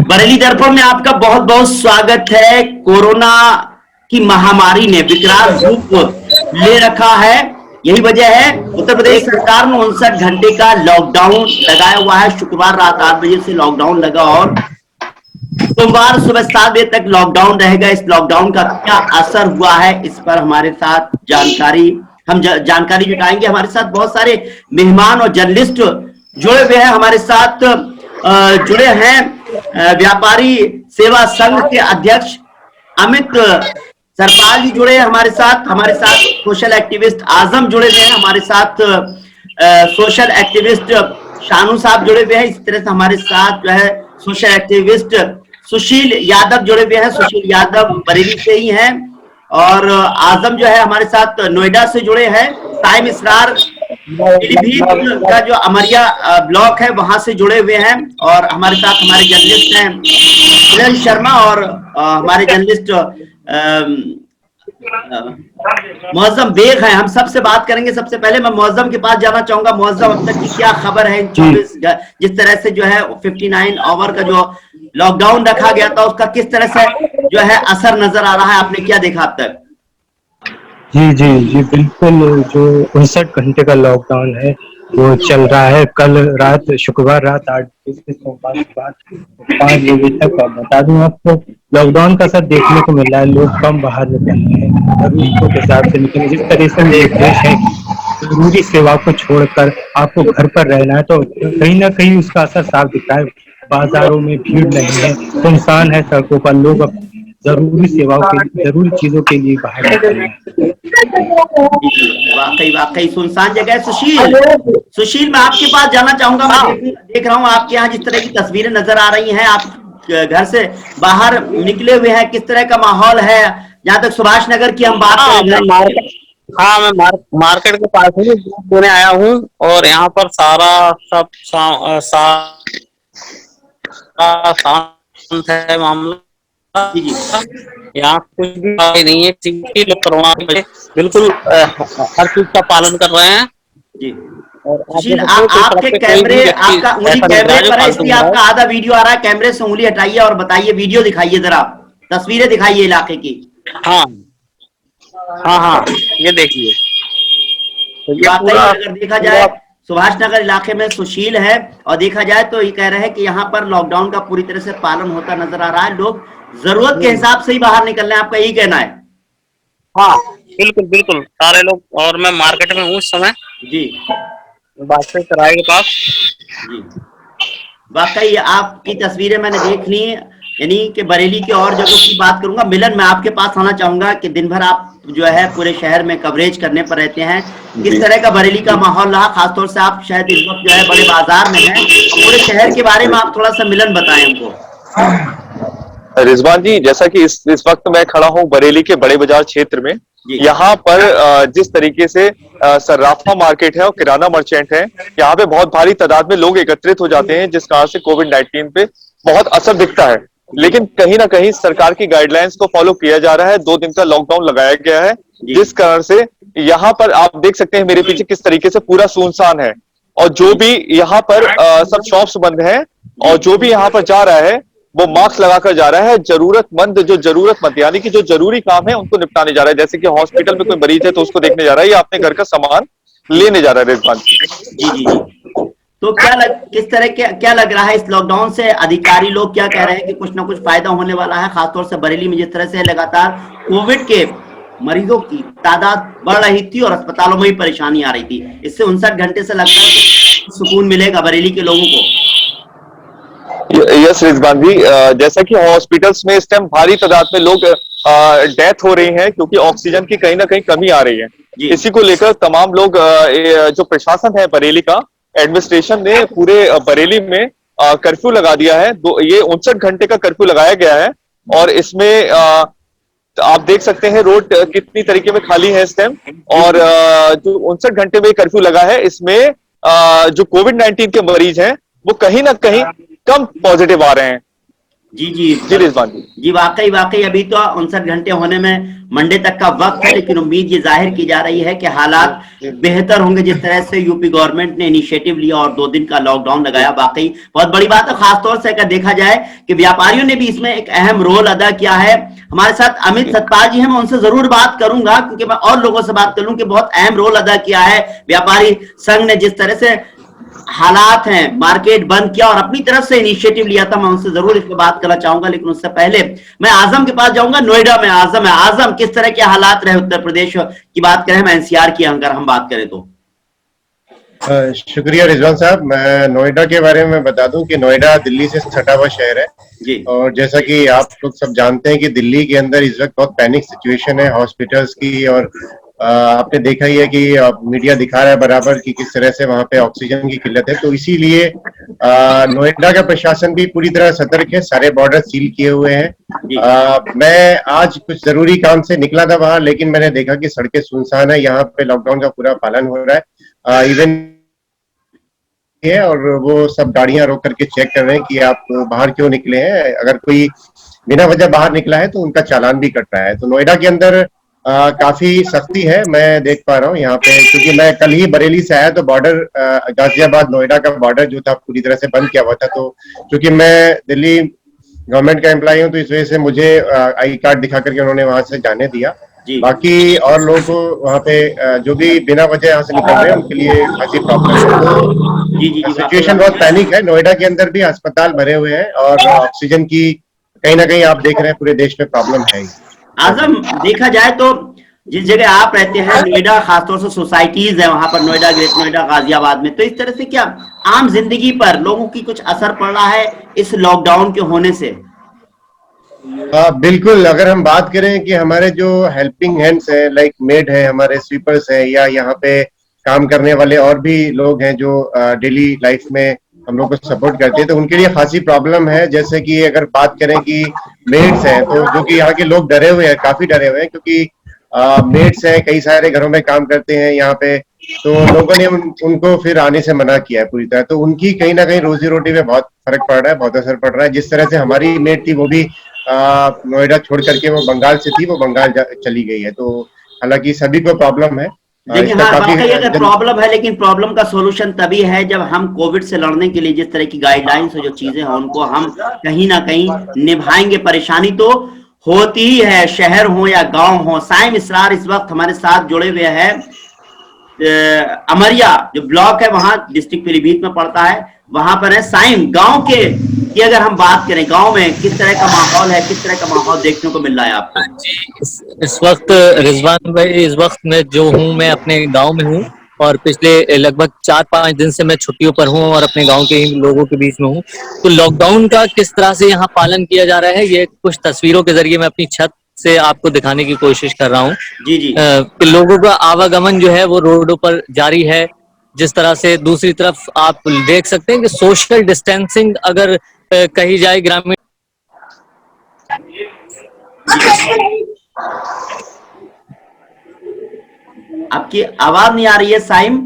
बरेली दर्पण में आपका बहुत बहुत स्वागत है। कोरोना की महामारी ने विकराल रूप ले रखा है। यही वजह है उत्तर प्रदेश सरकार ने 59 घंटे का लॉकडाउन लगाया हुआ है। शुक्रवार रात 8 बजे से लॉकडाउन लगा और सोमवार सुबह 7 बजे तक लॉकडाउन रहेगा। इस लॉकडाउन का क्या असर हुआ है, इस पर हमारे साथ जानकारी जुटाएंगे। हमारे साथ बहुत सारे मेहमान और जर्नलिस्ट जुड़े हुए हैं। हमारे साथ जुड़े हैं व्यापारी सेवा संघ के अध्यक्ष अमित सरपाल जी जुड़े हैं हमारे साथ सोशल एक्टिविस्ट आजम जुड़े हुए हैं, हमारे साथ सोशल एक्टिविस्ट शानू साहब जुड़े हुए हैं। इस तरह से हमारे साथ जो है सोशल एक्टिविस्ट सुशील यादव जुड़े हुए हैं। सुशील यादव बरेली से ही हैं और आजम जो है हमारे साथ नोएडा से जुड़े हैं। साइम इसरार पीलीभीत का जो अमरिया ब्लॉक है वहां से जुड़े हुए हैं और हमारे साथ हमारे जर्नलिस्ट हैं किरण शर्मा और हमारे जर्नलिस्ट मुअज्जम बेग हैं। हम सबसे बात करेंगे। सबसे पहले मैं मुअज्जम के पास जाना चाहूंगा। मुअज्जम, अब तक की क्या खबर है इन 24 जिस तरह से जो है 59 आवर का जो लॉकडाउन रखा गया था उसका किस तरह से जो है असर नजर आ रहा है, आपने क्या देखा अब तक? जी जी जी बिल्कुल। जो 59 घंटे का लॉकडाउन है वो चल रहा है। कल रात शुक्रवार रात 8 बजे से सोमवार सुबह 5 बजे तक। बता दूं आपको, लॉकडाउन का असर देखने को मिला है। लोग कम बाहर निकल रहे हैं, जरूरतों के हिसाब से निकल। जिस तरह से निर्देश है जरूरी सेवा को छोड़कर आपको घर पर रहना है, तो कहीं ना कहीं उसका असर साफ दिखता है। बाजारों में भीड़ नहीं है, सुनसान है सड़कों पर। लोग अब जरूरी चीजों के लिए बाहर निकल रहे हैं। वाकई वाकई सुनसान जगह है। सुशील मैं आपके पास जाना चाहूंगा। मैं देख रहा हूँ आपके यहाँ जिस तरह की तस्वीरें नजर आ रही हैं, आप घर से बाहर निकले हुए हैं, किस तरह का माहौल है? जहाँ तक सुभाष नगर की हम बात करें, मैं मार्केट के पास ही देने आया हूँ और यहाँ पर सारा सब शांत है मामला। यहाँ कुछ भी नहीं है, कोरोना बिल्कुल हर चीज का पालन कर रहे हैं। जी सुशील, आपके कैमरे आपका उंगली कैमरे पर है, इसलिए आपका आधा वीडियो आ रहा है। कैमरे से उंगली हटाइए और बताइए, वीडियो दिखाइए, जरा तस्वीरें दिखाइए इलाके की। हाँ हाँ हाँ, ये देखिए। अगर देखा जाए सुभाष नगर इलाके में सुशील है और देखा जाए तो ये कह रहे हैं कि यहाँ पर लॉकडाउन का पूरी तरह से पालन होता नजर आ रहा है। लोग जरूरत के हिसाब से ही बाहर निकल रहे हैं, आपका यही कहना है? हाँ बिल्कुल बिल्कुल, सारे लोग। और मैं मार्केट में हूँ इस समय जी, बादशाह सराय के पास। जी वाकई आपकी तस्वीरें मैंने देख ली, यानी कि बरेली के और जगहों की बात करूंगा। मिलन, मैं आपके पास आना चाहूंगा कि दिन भर आप जो है पूरे शहर में कवरेज करने पर रहते हैं। किस तरह का बरेली का माहौल रहा? खासतौर से आप शायद इस वक्त जो है बड़े बाजार में हैं, पूरे शहर के बारे में आप थोड़ा सा मिलन बताएं हमको। रिजवान जी, जैसा कि इस वक्त मैं खड़ा हूं बरेली के बड़े बाजार क्षेत्र में। यहाँ पर जिस तरीके से सर्राफा मार्केट है और किराना मर्चेंट है, यहाँ पे बहुत भारी तादाद में लोग एकत्रित हो जाते हैं, जिस कारण से कोविड-19 पे बहुत असर दिखता है। लेकिन कहीं ना कहीं सरकार की गाइडलाइंस को फॉलो किया जा रहा है। 2 दिन का लॉकडाउन लगाया गया है, जिस कारण से यहाँ पर आप देख सकते हैं मेरे पीछे किस तरीके से पूरा सुनसान है। और जो भी यहाँ पर सब शॉप्स बंद हैं और जो भी यहाँ पर जा रहा है वो मास्क लगाकर जा रहा है। जरूरतमंद यानी कि जो जरूरी काम है उनको निपटाने जा रहा है। जैसे कि हॉस्पिटल में कोई मरीज है तो उसको देखने जा रहा है या अपने घर का सामान लेने जा रहा है। रिजवान जी तो क्या लग रहा है इस लॉकडाउन से? अधिकारी लोग क्या कह रहे हैं कि कुछ ना कुछ फायदा होने वाला है? खासतौर से बरेली में जिस तरह से लगातार कोविड के मरीजों की तादाद बढ़ रही थी और अस्पतालों में भी परेशानी आ रही थी, इससे 59 घंटे से लगता है सुकून मिलेगा बरेली के लोगों को? यस रिजवान जी, जैसा कि हॉस्पिटल्स में इस टाइम भारी तादाद में लोग डेथ हो रही हैं क्योंकि ऑक्सीजन की कहीं ना कहीं कमी आ रही है। इसी को लेकर तमाम लोग जो प्रशासन है बरेली का, एडमिनिस्ट्रेशन ने पूरे बरेली में कर्फ्यू लगा दिया है। ये 59 घंटे का कर्फ्यू लगाया गया है और इसमें आप देख सकते हैं रोड कितनी तरीके में खाली है इस टाइम। और जो 59 घंटे में कर्फ्यू लगा है इसमें जो कोविड-19 के मरीज हैं वो कहीं ना कहीं कम पॉजिटिव आ रहे हैं। जी जी जी रिजवान जी। जी, वाकई वाकई अभी तो 59 घंटे होने में मंडे तक का वक्त है, लेकिन उम्मीद ये जाहिर की जा रही है कि हालात बेहतर होंगे। जिस तरह से यूपी गवर्नमेंट ने इनिशिएटिव लिया और 2 दिन का लॉकडाउन लगाया, वाकई बहुत बड़ी बात है। खासतौर से अगर देखा जाए कि व्यापारियों ने भी इसमें एक अहम रोल अदा किया है। हमारे साथ अमित सतपाल जी हैं, मैं उनसे जरूर बात करूंगा, क्योंकि मैं और लोगों से बात करूं कि बहुत अहम रोल अदा किया है व्यापारी संघ ने। जिस तरह से हालात हैं, मार्केट बंद किया और अपनी तरफ से इनिशिएटिव लिया था, मैं उनसे जरूर इस पर बात करना चाहूंगा। लेकिन उससे पहले मैं आजम के पास जाऊंगा। नोएडा में आजम है। आजम, किस तरह के हालात रहे उत्तर प्रदेश की बात करें, हम एनसीआर की अगर हम बात करें तो? शुक्रिया रिजवान साहब। मैं नोएडा के बारे में बता दूं कि नोएडा दिल्ली से सटा हुआ शहर है। जी और जैसा कि आप लोग सब जानते हैं कि दिल्ली के अंदर इस वक्त बहुत पैनिक सिचुएशन है हॉस्पिटल्स की। और आपने देखा ही है कि मीडिया दिखा रहा है बराबर कि किस तरह से वहां पे ऑक्सीजन की किल्लत है। तो इसीलिए नोएडा का प्रशासन भी पूरी तरह सतर्क है, सारे बॉर्डर सील किए हुए हैं। मैं आज कुछ जरूरी काम से निकला था बाहर, लेकिन मैंने देखा कि सड़कें सुनसान है, यहाँ पे लॉकडाउन का पूरा पालन हो रहा है। इवन है और वो सब गाड़ियां रोक करके चेक कर रहे हैं कि आप बाहर क्यों निकले हैं। अगर कोई बिना वजह बाहर निकला है तो उनका चालान भी कट रहा है। तो नोएडा के अंदर काफी सख्ती है, मैं देख पा रहा हूँ यहाँ पे, क्योंकि मैं कल ही बरेली से आया तो बॉर्डर गाजियाबाद नोएडा का बॉर्डर जो था पूरी तरह से बंद किया हुआ था। तो क्योंकि मैं दिल्ली गवर्नमेंट का एम्प्लॉय हूँ तो इस वजह से मुझे आई कार्ड दिखा करके उन्होंने वहां से जाने दिया। बाकी और लोगों को वहाँ पे जो भी बिना वजह यहाँ से निकल रहे हैं उनके लिए खासी प्रॉब्लम है। तो सिचुएशन बहुत पैनिक है। नोएडा के अंदर भी अस्पताल भरे हुए हैं और ऑक्सीजन की कहीं ना कहीं आप देख रहे हैं पूरे देश में प्रॉब्लम है। आजम, देखा जाए तो जिस जगह आप रहते हैं नोएडा, खासतौर से सोसाइटीज है वहां पर, नोएडा, ग्रेट नोएडा, गाजियाबाद में, तो इस तरह से क्या आम जिंदगी पर लोगों की कुछ असर पड़ रहा है इस लॉकडाउन के होने से? बिल्कुल। अगर हम बात करें कि हमारे जो हेल्पिंग हैंड्स है, लाइक मेड है, हमारे स्वीपर्स है, या यहाँ पे काम करने वाले और भी लोग हैं जो डेली लाइफ में हम लोग को सपोर्ट करते हैं, तो उनके लिए खासी प्रॉब्लम है। जैसे कि अगर बात करें कि मेड्स हैं, तो जो कि यहाँ के लोग डरे हुए हैं, काफी डरे हुए हैं, क्योंकि मेड्स हैं, कई सारे घरों में काम करते हैं यहाँ पे, तो लोगों ने उनको फिर आने से मना किया है पूरी तरह। तो उनकी कहीं ना कहीं रोजी रोटी में बहुत फर्क पड़ रहा है, बहुत असर पड़ रहा है। जिस तरह से हमारी मेड थी वो भी नोएडा छोड़ करके वो बंगाल से थी, वो बंगाल चली गई है। तो हालांकि सभी को प्रॉब्लम है। देखिए, हाँ वाकई अगर प्रॉब्लम है, लेकिन प्रॉब्लम का सोल्यूशन तभी है जब हम कोविड से लड़ने के लिए जिस तरह की गाइडलाइंस और जो चीजें हैं उनको हम कहीं ना कहीं निभाएंगे। परेशानी तो होती ही है, शहर हो या गांव हो। साइम इसरार इस वक्त हमारे साथ जुड़े हुए हैं। अमरिया जो ब्लॉक है वहां डिस्ट्रिक्ट पीलीभीत में पड़ता है, वहां पर है साइम। गांव के की अगर हम बात करें, गांव में किस तरह का माहौल है, किस तरह का माहौल देखने को मिल रहा है आपको? इस वक्त रिजवान भाई, इस वक्त मैं जो हूँ, मैं अपने गांव में हूँ और पिछले लगभग 4-5 दिन से मैं छुट्टियों पर हूँ और अपने गांव के ही लोगों के बीच में हूँ। तो लॉकडाउन का किस तरह से यहाँ पालन किया जा रहा है, ये कुछ तस्वीरों के जरिए मैं अपनी छत से आपको दिखाने की कोशिश कर रहा हूँ। जी जी। कि लोगों का आवागमन जो है वो रोडों पर जारी है। जिस तरह से दूसरी तरफ आप देख सकते हैं कि सोशल डिस्टेंसिंग अगर कही जाए ग्रामीण, आपकी आवाज नहीं आ रही है साइम।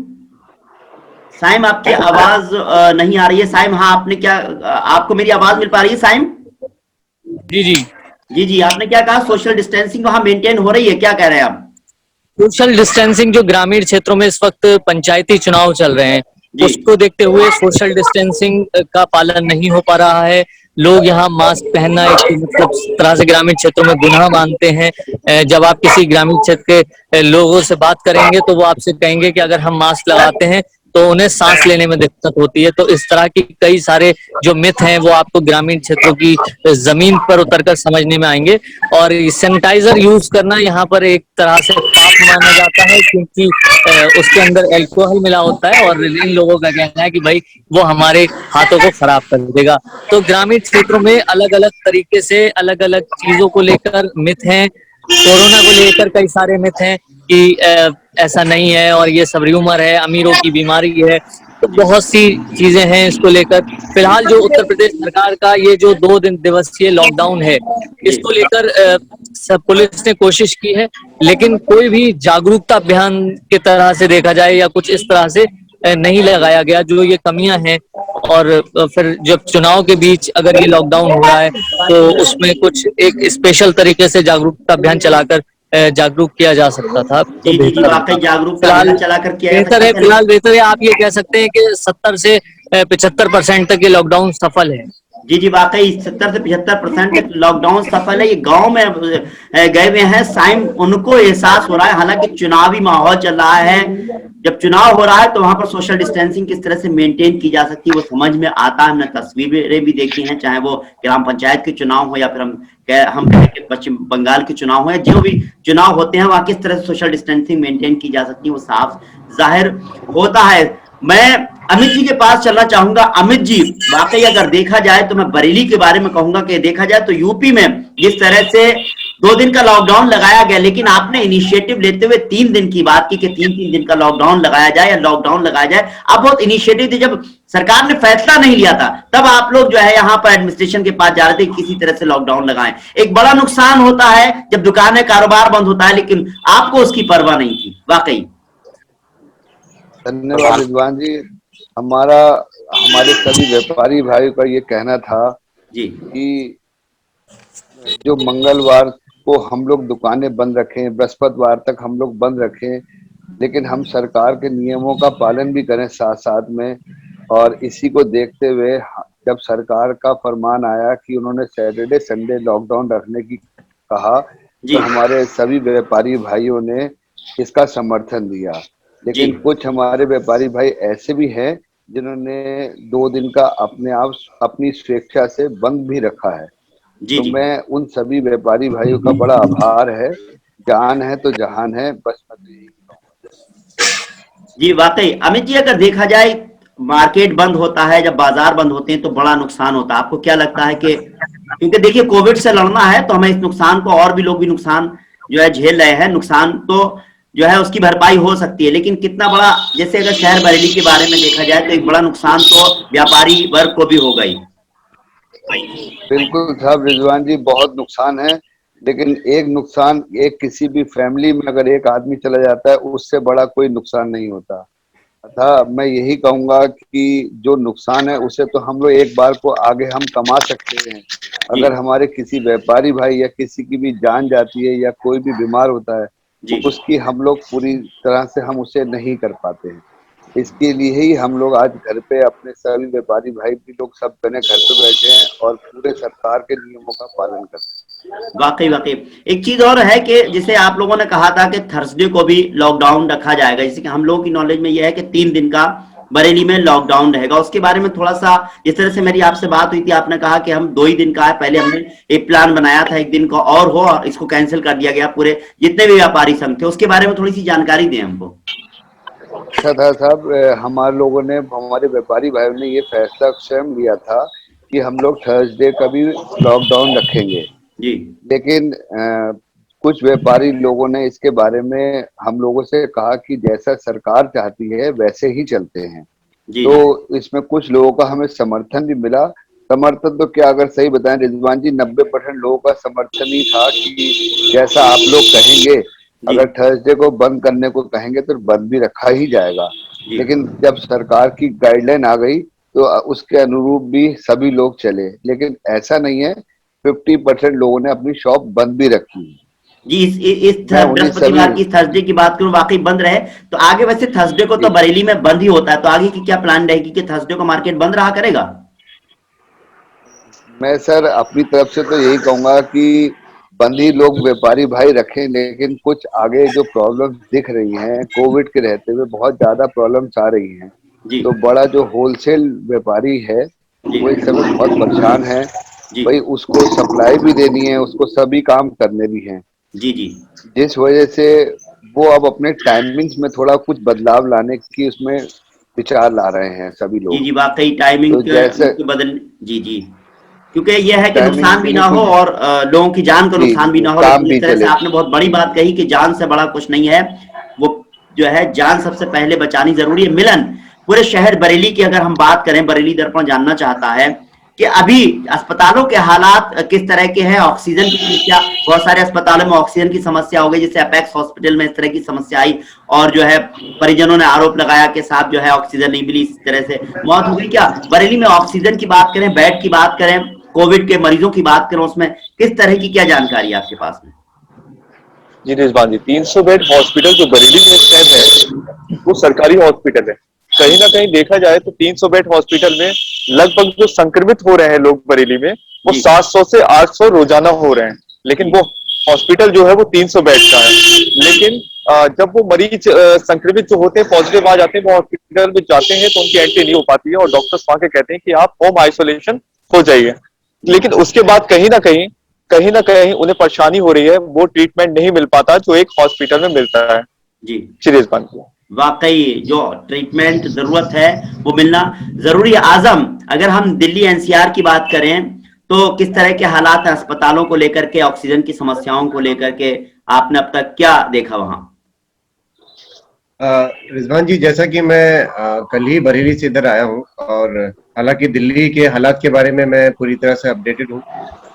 साइम, आपकी आवाज नहीं आ रही है साइम। हाँ, आपने क्या, आपको मेरी आवाज मिल पा रही है साइम? जी जी जी जी, आपने क्या कहा? सोशल डिस्टेंसिंग वहां मेंटेन हो रही है, क्या कह रहे हैं आप? सोशल डिस्टेंसिंग जो ग्रामीण क्षेत्रों में इस वक्त पंचायती चुनाव चल रहे हैं, उसको देखते हुए सोशल डिस्टेंसिंग का पालन नहीं हो पा रहा है। लोग यहाँ मास्क पहनना एक मतलब तरह से ग्रामीण क्षेत्रों में गुनाह मानते हैं। जब आप किसी ग्रामीण क्षेत्र के लोगों से बात करेंगे तो वो आपसे कहेंगे कि अगर हम मास्क लगाते हैं तो उन्हें सांस लेने में दिक्कत होती है। तो इस तरह की कई सारे जो मिथ हैं वो आपको ग्रामीण क्षेत्रों की जमीन पर उतरकर समझने में आएंगे। और सैनिटाइजर यूज करना यहाँ पर एक तरह से पाप माना जाता है, क्योंकि उसके अंदर अल्कोहल मिला होता है और इन लोगों का कहना है कि भाई वो हमारे हाथों को खराब कर देगा। तो ग्रामीण क्षेत्रों में अलग अलग तरीके से अलग अलग चीजों को लेकर मिथ हैं। कोरोना को लेकर कई सारे मिथ हैं कि ऐसा नहीं है और ये सब र्यूमर है, अमीरों की बीमारी है। तो बहुत सी चीजें हैं इसको लेकर। फिलहाल जो उत्तर प्रदेश सरकार का ये जो 2 दिन दिवसीय लॉकडाउन है, इसको लेकर सब पुलिस ने कोशिश की है, लेकिन कोई भी जागरूकता अभियान की तरह से देखा जाए या कुछ इस तरह से नहीं लगाया गया, जो ये कमियां हैं। और फिर जब चुनाव के बीच अगर ये लॉकडाउन हो रहा है तो उसमें कुछ एक स्पेशल तरीके से जागरूकता अभियान चलाकर जागरूक किया जा सकता था, तो जी जी जी, बेहतर वाकई होता। जागरूकता फिलहाल अभियान चलाकर किया जा बेहतर सकता है, था। फिलहाल बेहतर है। आप ये कह सकते हैं कि 70 से 75% तक ये लॉकडाउन सफल है। जी जी, वाकई 70 से 75% तक लॉकडाउन सफल है। ये गांव में गए हुए हैं साइम, उनको एहसास हो रहा है, हालांकि चुनावी माहौल चल रहा है। जब चुनाव हो रहा है तो वहां पर सोशल डिस्टेंसिंग किस तरह से मेंटेन की जा सकती है वो समझ में आता है। हमने तस्वीरें भी देखी हैं, चाहे वो ग्राम पंचायत के चुनाव हो या फिर हम कहें कि पश्चिम बंगाल के चुनाव हो या जो भी चुनाव होते हैं वहां किस तरह से सोशल डिस्टेंसिंग मेंटेन की जा सकती है वो साफ जाहिर होता है। मैं अमित जी के पास चलना चाहूंगा। अमित जी, वाकई अगर देखा जाए तो मैं बरेली के बारे में कहूंगा कि देखा जाए तो यूपी में जिस तरह से 2 दिन का लॉकडाउन लगाया गया, लेकिन आपने इनिशिएटिव लेते हुए 3 दिन की बात की कि 3-3 दिन का लॉकडाउन लगाया जाए या लॉकडाउन लगाया जाए। अब बहुत इनिशिएटिव थी, जब सरकार ने फैसला नहीं लिया था तब आप लोग जो है यहाँ पर एडमिनिस्ट्रेशन के पास जा रहे थे किसी तरह से लॉकडाउन लगाएं। एक बड़ा नुकसान होता है जब दुकानें कारोबार बंद होता है, लेकिन आपको उसकी परवाह नहीं थी। वाकई धन्यवाद रिजवान जी। हमारा हमारे सभी व्यापारी भाइयों का ये कहना था जी कि जो मंगलवार को हम लोग दुकानें बंद रखें, बृहस्पतिवार तक हम लोग बंद रखें, लेकिन हम सरकार के नियमों का पालन भी करें साथ साथ में। और इसी को देखते हुए जब सरकार का फरमान आया कि उन्होंने सैटरडे संडे लॉकडाउन रखने की कहा, जी तो हमारे सभी व्यापारी भाइयों ने इसका समर्थन दिया। जी लेकिन कुछ हमारे व्यापारी भाई ऐसे भी हैं जिन्होंने 2 दिन का अपने आप अपनी स्वेच्छा से बंद भी रखा है। जी तो जी मैं उन सभी व्यापारी भाइयों का बड़ा आभार है। जान है तो जहान है, बस मैं तो यही कहूंगा। जी, वाकई अमित जी, अगर देखा जाए मार्केट बंद होता है, जब बाजार बंद होते हैं तो बड़ा नुकसान होता है। आपको क्या लगता है कि क्योंकि देखिए कोविड से लड़ना है तो हमें इस नुकसान को, और भी लोग भी नुकसान जो है झेल रहे हैं, नुकसान तो जो है उसकी भरपाई हो सकती है, लेकिन कितना बड़ा, जैसे अगर शहर बरेली के बारे में देखा जाए तो एक बड़ा नुकसान तो व्यापारी वर्ग को भी हो गई। बिल्कुल साहब रिजवान जी, बहुत नुकसान है। लेकिन एक नुकसान, एक किसी भी फैमिली में अगर एक आदमी चला जाता है उससे बड़ा कोई नुकसान नहीं होता। अतः मैं यही कहूंगा कि जो नुकसान है उसे तो हम लोग एक बार को आगे हम कमा सकते हैं। जी अगर हमारे किसी व्यापारी भाई या किसी की भी जान जाती है या कोई भी बीमार होता है, जी उसकी हम लोग पूरी तरह से हम उसे नहीं कर पाते हैं। इसके लिए ही हम लोग आज घर पे अपने सभी व्यापारी भाई भी लोग सब जने घर पे बैठे हैं और पूरे सरकार के नियमों का पालन करते हैं। वाकई वाकई एक चीज और है कि जैसे आप लोगों ने कहा था कि थर्सडे को भी लॉकडाउन रखा जाएगा, जैसे कि हम लोगों की नॉलेज में यह है कि 3 दिन का बरेली में लॉकडाउन रहेगा। उसके बारे में थोड़ा सा, जिस तरह से मेरी आपसे बात हुई थी, आपने कहा कि हम 2 ही दिन का है, पहले हमने एक प्लान बनाया था 1 दिन का और हो, और इसको कैंसिल कर दिया गया। पूरे जितने भी व्यापारी संघ थे उसके बारे में थोड़ी सी जानकारी दें हमको। अच्छा था साहब, हमारे लोगों ने, हमारे व्यापारी भाइयों ने ये फैसला स्वयं लिया था कि हम लोग थर्सडे का भी लॉकडाउन रखेंगे। जी लेकिन कुछ व्यापारी लोगों ने इसके बारे में हम लोगों से कहा कि जैसा सरकार चाहती है वैसे ही चलते हैं। जी तो इसमें कुछ लोगों का हमें समर्थन भी मिला। समर्थन तो क्या, अगर सही बताएं रिजवान जी, 90% लोगों का समर्थन ही था कि जैसा आप लोग कहेंगे, जी अगर थर्सडे को बंद करने को कहेंगे तो बंद भी रखा ही जाएगा। जी लेकिन जब सरकार की गाइडलाइन आ गई तो उसके अनुरूप भी सभी लोग चले। लेकिन ऐसा नहीं है, 50% लोगों ने अपनी शॉप बंद भी रखी। जी, इस मैं उन्हीं सभी, बृहस्पतिवार की थर्सडे की बात करूं, वाकई बंद रहे तो आगे, वैसे थर्सडे को तो बरेली में बंद ही होता है, तो आगे की क्या प्लान रहेगी कि थर्सडे को मार्केट बंद रहा करेगा? मैं सर अपनी तरफ से तो यही कहूंगा कि बंद ही लोग व्यापारी भाई रखें। लेकिन कुछ आगे जो प्रॉब्लम्स दिख रही हैं कोविड के रहते हुए, बहुत ज्यादा प्रॉब्लम्स आ रही हैं। जी तो बड़ा जो होलसेल व्यापारी है जी वो इस समय बहुत परेशान है। जी भाई उसको सप्लाई भी देनी है, उसको सभी काम करने भी हैं, जी जी जिस वजह से वो अब अपने टाइमिंग्स में थोड़ा कुछ बदलाव लाने की उसमें विचार ला रहे हैं सभी जी लोग। जी, वाकई टाइमिंग तो जैसे के बदल, जी जी, क्योंकि यह है कि टाइमिंग्स नुकसान भी के ना लिए हो कुछ, और लोगों की जान का जी नुकसान भी जी, ना हो। काम लेकिन भी इस तरह से चले। आपने बहुत बड़ी बात कही कि जान से बड़ा कुछ नहीं है, वो जो है जान सबसे पहले बचानी जरूरी है। मिलन, पूरे शहर बरेली की अगर हम बात करें, बरेली दर्पण जानना चाहता है कि अभी अस्पतालों के हालात किस तरह के हैं, ऑक्सीजन की समस्या, बहुत सारे अस्पतालों में ऑक्सीजन की समस्या हो गई, जैसे अपेक्स हॉस्पिटल में इस तरह की समस्या आई और जो है परिजनों ने आरोप लगाया कि साहब जो है ऑक्सीजन नहीं मिली, इस तरह से मौत हो गई। क्या बरेली में ऑक्सीजन की बात करें, बेड की बात करें, कोविड के मरीजों की बात करें, उसमें किस तरह की क्या जानकारी है आपके पास में? जी रिजवान जी, 300 बेड हॉस्पिटल जो बरेली में स्थित है वो सरकारी हॉस्पिटल है। कहीं ना कहीं देखा जाए तो 300 बेड हॉस्पिटल में लगभग जो संक्रमित हो रहे हैं लोग बरेली में वो 700 से 800 रोजाना हो रहे हैं, लेकिन वो हॉस्पिटल जो है वो 300 बेड का है। लेकिन जब वो मरीज संक्रमित जो होते हैं, पॉजिटिव आ जाते हैं, वो हॉस्पिटल में जाते हैं तो उनकी एंट्री नहीं हो पाती है और डॉक्टर्स वहां के कहते हैं कि आप होम आइसोलेशन हो जाइए। लेकिन उसके बाद कहीं ना कहीं उन्हें परेशानी हो रही है, वो ट्रीटमेंट नहीं मिल पाता जो एक हॉस्पिटल में मिलता है। जी सीरियस बात है। वाकई जो ट्रीटमेंट जरूरत है वो मिलना जरूरी है। आजम, अगर हम दिल्ली एनसीआर की बात करें तो किस तरह के हालात हैं अस्पतालों को लेकर के, ऑक्सीजन की समस्याओं को लेकर के, आपने अब तक क्या देखा वहां? रिजवान जी, जैसा कि मैं कल ही बरेली से इधर आया हूँ और हालांकि दिल्ली के हालात के बारे में मैं पूरी तरह से अपडेटेड हूँ।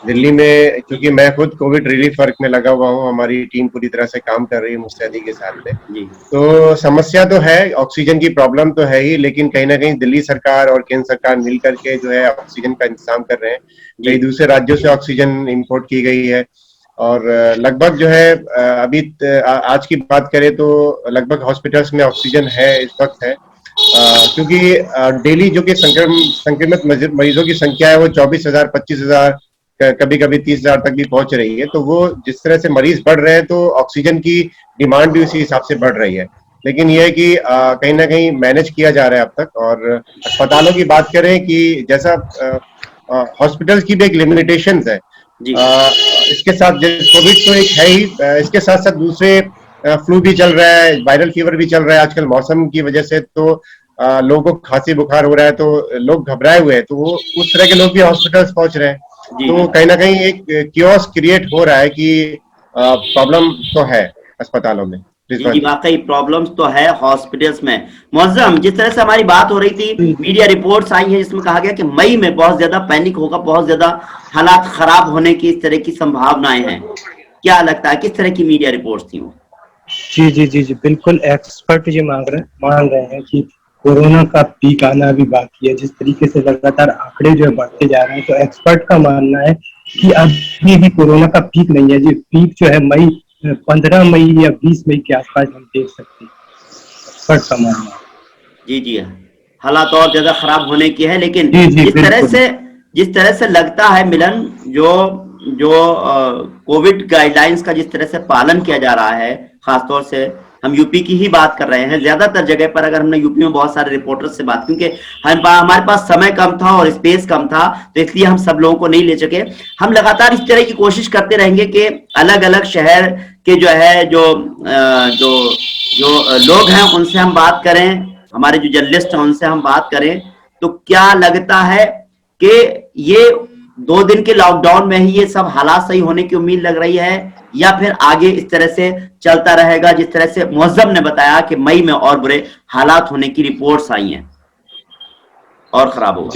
दिल्ली में क्योंकि मैं खुद कोविड रिलीफ वर्क में लगा हुआ हूँ, हमारी टीम पूरी तरह से काम कर रही है मुस्तैदी के साथ में। तो समस्या तो है, ऑक्सीजन की प्रॉब्लम तो है ही, लेकिन कहीं ना कहीं दिल्ली सरकार और केंद्र सरकार मिल करके जो है ऑक्सीजन का इंतजाम कर रहे हैं। कई दूसरे राज्यों से ऑक्सीजन इंपोर्ट की गई है और लगभग जो है अभी आज की बात करें तो लगभग हॉस्पिटल्स में ऑक्सीजन है इस वक्त है, क्योंकि डेली जो कि संक्रमित मरीजों की संख्या है वो 24,000 25,000 कभी कभी 30,000 तक भी पहुंच रही है। तो वो जिस तरह से मरीज बढ़ रहे हैं तो ऑक्सीजन की डिमांड भी उसी हिसाब से बढ़ रही है। लेकिन यह है कि कहीं ना कहीं मैनेज किया जा रहा है अब तक। और अस्पतालों की बात करें कि जैसा हॉस्पिटल्स की भी एक लिमिटेशंस है, इसके साथ कोविड तो एक है ही, इसके साथ साथ दूसरे फ्लू भी चल रहा है, वायरल फीवर भी चल रहा है आजकल मौसम की वजह से। तो लोगों को खांसी बुखार हो रहा है तो लोग घबराए हुए हैं, तो वो उस तरह के लोग भी हॉस्पिटल्स पहुंच रहे हैं। तो कहीं ना कहीं एक क्योस क्रिएट हो रहा है कि प्रॉब्लम तो है अस्पतालों में। जी वाकई प्रॉब्लम्स तो है हॉस्पिटल्स में। मुअज्जम, जिस तरह से हमारी बात हो रही थी, मीडिया रिपोर्ट्स आई हैं जिसमें कहा गया कि मई में बहुत ज्यादा पैनिक होगा, बहुत ज्यादा हालात खराब होने की इस तरह की संभावनाएं हैं। क्या लगता है, किस तरह की मीडिया रिपोर्ट्स थी वो? जी जी जी जी बिल्कुल, एक्सपर्ट ये मान रहे हैं कि कोरोना का पीक आना भी बाकी है। जिस तरीके से लगातार आंकड़े जो है बढ़ते जा रहे हैं, तो एक्सपर्ट का मानना है कि अभी भी कोरोना का पीक नहीं है। जी पीक जो है मई 15 मई या 20 मई के आसपास हम देख सकते हैं, एक्सपर्ट का मानना है। जी हालात और ज्यादा खराब होने की है। लेकिन जी, जिस तरह से लगता है मिलन, जो कोविड गाइडलाइंस का जिस तरह से पालन किया जा रहा है, खासतौर से हम यूपी की ही बात कर रहे हैं, ज्यादातर जगह पर अगर हमने यूपी में बहुत सारे रिपोर्टर्स से बात, क्योंकि हमारे पास समय कम था और स्पेस कम था, तो इसलिए हम सब लोगों को नहीं ले सके। हम लगातार इस तरह की कोशिश करते रहेंगे कि अलग अलग शहर के जो है जो लोग हैं उनसे हम बात करें, हमारे जो जर्नलिस्ट हैं उनसे हम बात करें। तो क्या लगता है कि ये 2 दिन के लॉकडाउन में ही ये सब हालात सही होने की उम्मीद लग रही है, या फिर आगे इस तरह से चलता रहेगा जिस तरह से मुअज्जम ने बताया कि मई में और बुरे हालात होने की रिपोर्ट्स आई हैं और खराब होगा?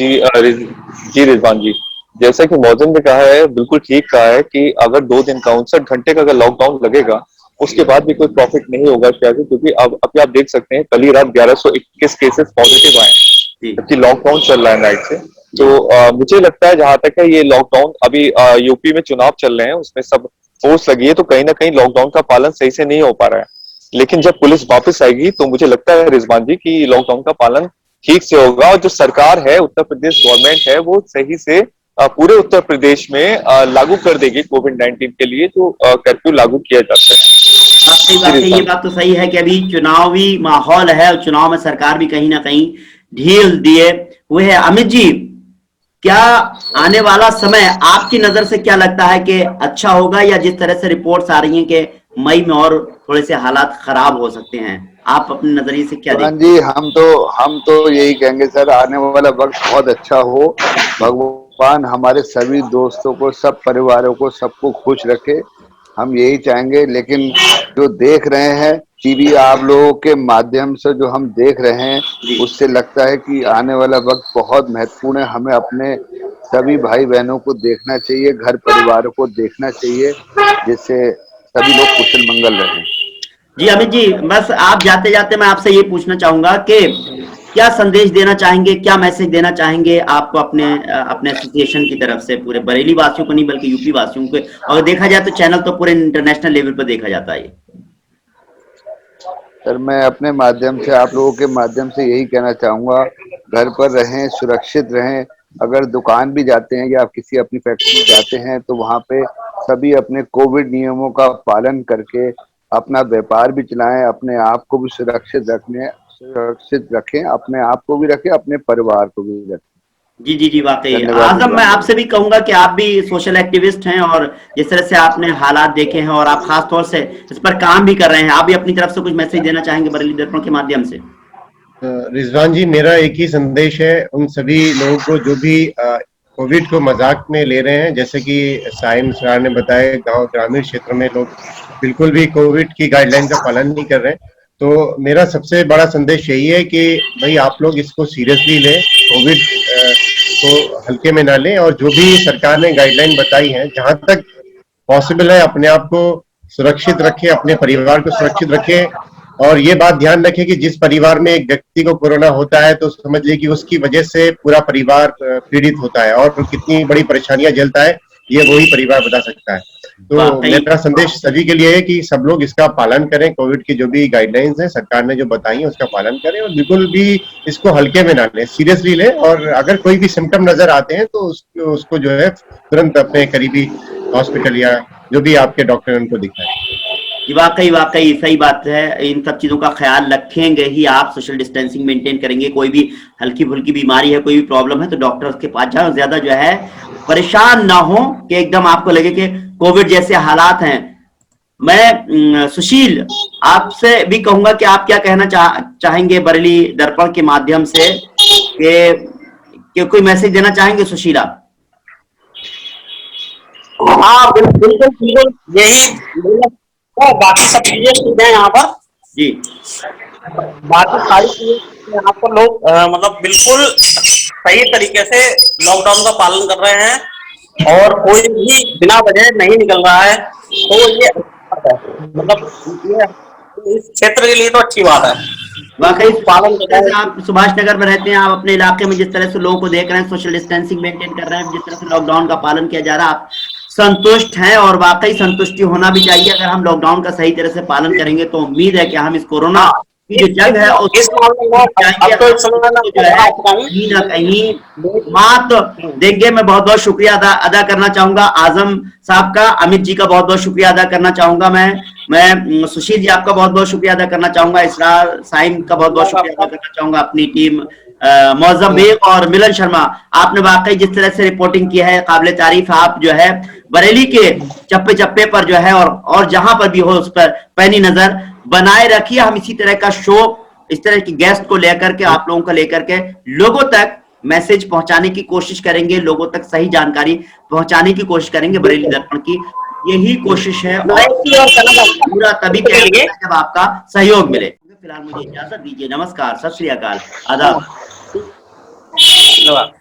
जी रिजवान जी, जैसा कि मुअज्जम ने कहा है, बिल्कुल ठीक कहा है कि अगर 2 दिन का 59 घंटे का अगर लॉकडाउन लगेगा उसके बाद भी कोई प्रॉफिट नहीं होगा शायद, क्योंकि अब अभी आप देख सकते हैं कल ही रात 1121 केसेस पॉजिटिव आए, जबकि लॉकडाउन चल रहा है नाइट से। तो मुझे लगता है जहां तक है ये लॉकडाउन, अभी यूपी में चुनाव चल रहे हैं, उसमें सब फोर्स लगी है, तो कहीं ना कहीं लॉकडाउन का पालन सही से नहीं हो पा रहा है। लेकिन जब पुलिस वापस आएगी तो मुझे लगता है रिजवान जी की लॉकडाउन का पालन ठीक से होगा और जो सरकार है, उत्तर प्रदेश गवर्नमेंट है, वो सही से पूरे उत्तर प्रदेश में लागू कर देगी कोविड-19 के लिए जो कर्फ्यू लागू किया जाता है। ये बात तो सही है कि अभी चुनावी माहौल है और चुनाव में सरकार भी कहीं ना कहीं ढील दिए हुए है। अमित जी, क्या आने वाला समय आपकी नजर से क्या लगता है कि अच्छा होगा, या जिस तरह से रिपोर्ट्स आ रही हैं कि मई में और थोड़े से हालात खराब हो सकते हैं, आप अपने नजरिए से क्या देखते हैं? जी, हम तो यही कहेंगे सर, आने वाला वक्त बहुत अच्छा हो, भगवान हमारे सभी दोस्तों को, सब परिवारों को, सबको खुश रखे, हम यही चाहेंगे। लेकिन जो देख रहे हैं टीवी आप लोगों के माध्यम से, जो हम देख रहे हैं, उससे लगता है कि आने वाला वक्त बहुत महत्वपूर्ण है। हमें अपने सभी भाई बहनों को देखना चाहिए, घर परिवारों को देखना चाहिए, जिससे सभी लोग कुशल मंगल रहें। जी अमित जी, बस आप जाते जाते मैं आपसे ये पूछना चाहूंगा कि क्या संदेश देना चाहेंगे, क्या मैसेज देना चाहेंगे आपको अपने एसोसिएशन की तरफ से पूरे बरेली वासियों को नहीं बल्कि यूपी वासियों को? अगर देखा जाए तो चैनल तो पूरे इंटरनेशनल लेवल पर देखा जाता है। सर, मैं अपने माध्यम से, आप लोगों के माध्यम से यही कहना चाहूंगा, घर पर रहें, सुरक्षित रहें। अगर दुकान भी जाते हैं या आप किसी अपनी फैक्ट्री जाते हैं तो वहां पे सभी अपने कोविड नियमों का पालन करके अपना व्यापार भी चलाएं, अपने आप को भी सुरक्षित रखें, अपने आप को भी रखें, अपने परिवार को भी रखें। जी जी जी, वाकई धन्यवाद आजम, मैं विद्वान आपसे भाई। भी कहूंगा कि आप भी सोशल एक्टिविस्ट हैं और जिस तरह से आपने हालात देखे हैं और आप खास तौर से इस पर काम भी कर रहे हैं, आप भी अपनी तरफ से कुछ मैसेज देना चाहेंगे बरेली दर्पण के माध्यम से? रिजवान जी, मेरा एक ही संदेश है उन सभी लोगों को जो भी कोविड को मजाक में ले रहे हैं। जैसे कि साइम सर ने बताया, गांव ग्रामीण क्षेत्र में लोग बिल्कुल भी कोविड की गाइडलाइन का पालन नहीं कर रहे हैं। तो मेरा सबसे बड़ा संदेश यही है कि भाई आप लोग इसको सीरियसली लें, कोविड को हल्के में ना लें, और जो भी सरकार ने गाइडलाइन बताई है, जहां तक पॉसिबल है अपने आप को सुरक्षित रखें, अपने परिवार को सुरक्षित रखें। और ये बात ध्यान रखें कि जिस परिवार में एक व्यक्ति को कोरोना होता है तो समझ लीजिए कि उसकी वजह से पूरा परिवार पीड़ित होता है, और कितनी बड़ी परेशानियां झेलता है ये वही परिवार बता सकता है। तो वाकई मेरा संदेश सभी के लिए है कि सब लोग इसका पालन करें, कोविड की जो भी गाइडलाइंस है सरकार ने जो बताई है उसका पालन करें, और बिल्कुल भी इसको हल्के में ना लें, सीरियसली लें। और अगर कोई भी सिम्टम नजर आते हैं तो उसको जो है तुरंत अपने करीबी हॉस्पिटल या जो भी आपके डॉक्टर उनको दिखाएं। जी, वाकई वाकई सही बात है। इन सब चीजों का ख्याल रखेंगे ही आप, सोशल डिस्टेंसिंग मेंटेन करेंगे, कोई भी हल्की फुल्की बीमारी है, कोई भी प्रॉब्लम है तो डॉक्टर के पास जाओ, ज्यादा जो है परेशान ना हो कि एकदम आपको लगे कि कोविड जैसे हालात हैं। मैं सुशील आपसे भी कहूंगा कि आप क्या कहना चाहेंगे बरेली दर्पण के माध्यम से, कि कोई मैसेज देना चाहेंगे सुशील आप? हाँ बिल्कुल बिल्कुल, यही बाकी सब चीजें ठीक है यहाँ पर। जी बाकी सारी चीजें यहाँ पर लोग मतलब बिल्कुल सही तरीके से लॉकडाउन का पालन कर रहे हैं और कोई भी बिना वजह नहीं निकल रहा है, तो ये अच्छा बात है। मतलब ये इस क्षेत्र के लिए तो अच्छी बात है, वाकई पालन कर रहे जैसे आप सुभाष नगर में रहते हैं, आप अपने इलाके में जिस तरह से लोगों को देख रहे हैं, सोशल डिस्टेंसिंग मेंटेन कर रहे हैं, जिस तरह से लॉकडाउन का पालन किया जा रहा है, आप संतुष्ट हैं। और वाकई संतुष्टि होना भी चाहिए। अगर हम लॉकडाउन का सही तरह से पालन करेंगे तो उम्मीद है कि हम इस कोरोना की जो जंग है इस मामले में अब तो इस समय में जो है कहीं ना कहीं मात देंगे। मैं बहुत बहुत शुक्रिया अदा करना चाहूंगा आजम साहब का, अमित जी का बहुत बहुत शुक्रिया अदा करना चाहूंगा। मैं सुशील जी आपका बहुत बहुत शुक्रिया अदा करना चाहूंगा, इसरार साइम का बहुत बहुत शुक्रिया अदा करना चाहूंगा, अपनी टीम मौजम बेग और मिलन शर्मा, आपने वाकई जिस तरह से रिपोर्टिंग की है काबिले तारीफ। आप जो है बरेली के चप्पे चप्पे पर जो है और जहां पर भी हो उस पर पैनी नजर बनाए रखिए। हम इसी तरह का शो, इस तरह की गेस्ट को लेकर के, आप लोगों को लेकर के लोगों तक मैसेज पहुंचाने की कोशिश करेंगे, लोगों तक सही जानकारी पहुंचाने की कोशिश करेंगे। बरेली दर्पण की यही कोशिश है और पूरा तभी करेंगे जब आपका सहयोग मिले। फिलहाल मुझे इजाजत दीजिए, नमस्कार, सत श्री अकाल, आदाब। धन्यवाद।